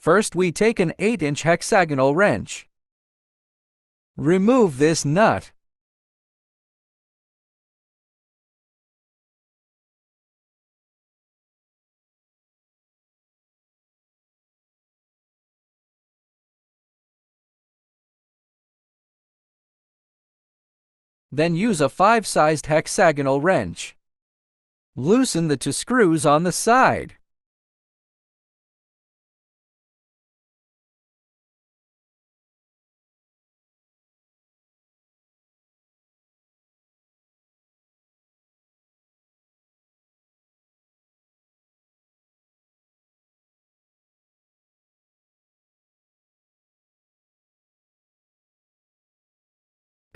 First, we take an 8-inch hexagonal wrench. Remove this nut. Then use a 5-sized hexagonal wrench. Loosen the 2 screws on the side.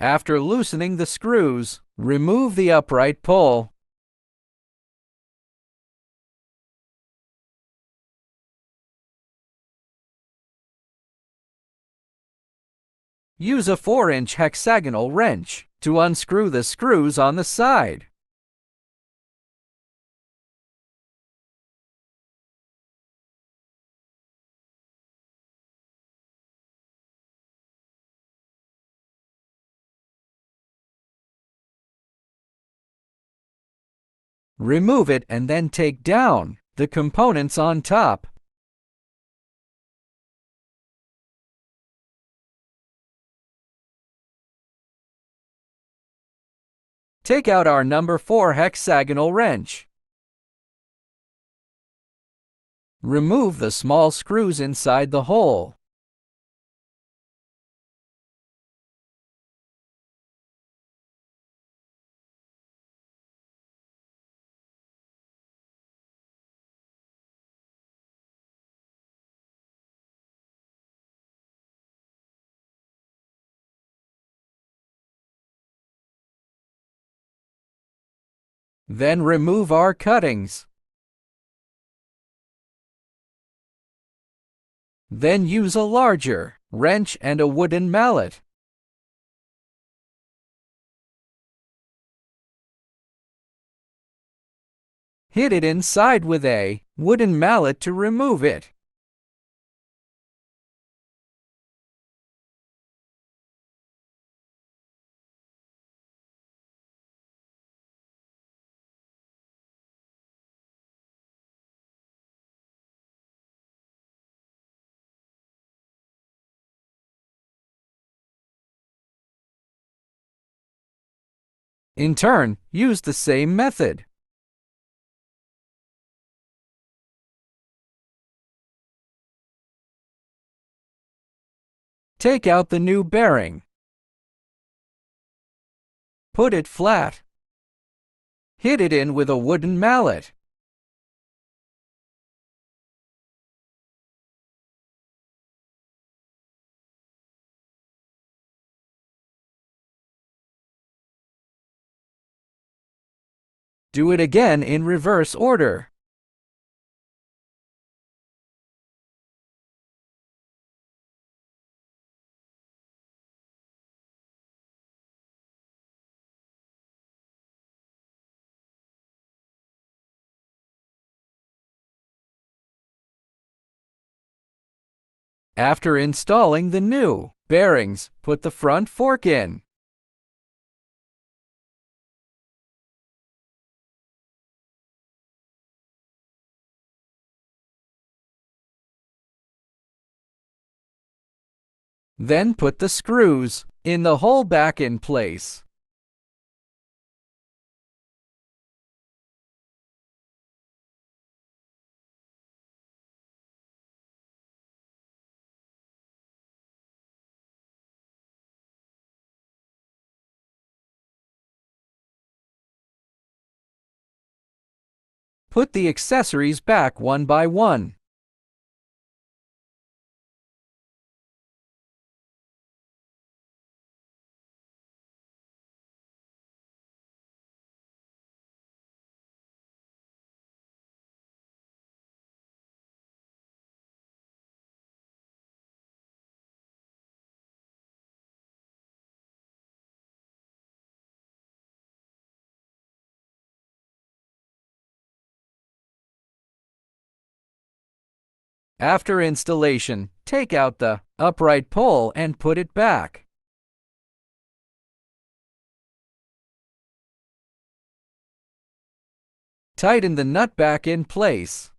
After loosening the screws, remove the upright pole. Use a 4-inch hexagonal wrench to unscrew the screws on the side. Remove it and then take down the components on top. Take out our number 4 hexagonal wrench. Remove the small screws inside the hole. Then remove our cuttings. Then use a larger wrench and a wooden mallet. Hit it inside with a wooden mallet to remove it. In turn, use the same method. Take out the new bearing. Put it flat. Hit it in with a wooden mallet. Do it again in reverse order. After installing the new bearings, put the front fork in. Then put the screws in the hole back in place. Put the accessories back one by one. After installation, take out the upright pole and put it back. Tighten the nut back in place.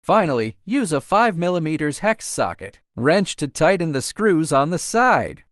Finally, use a 5 mm hex socket wrench to tighten the screws on the side.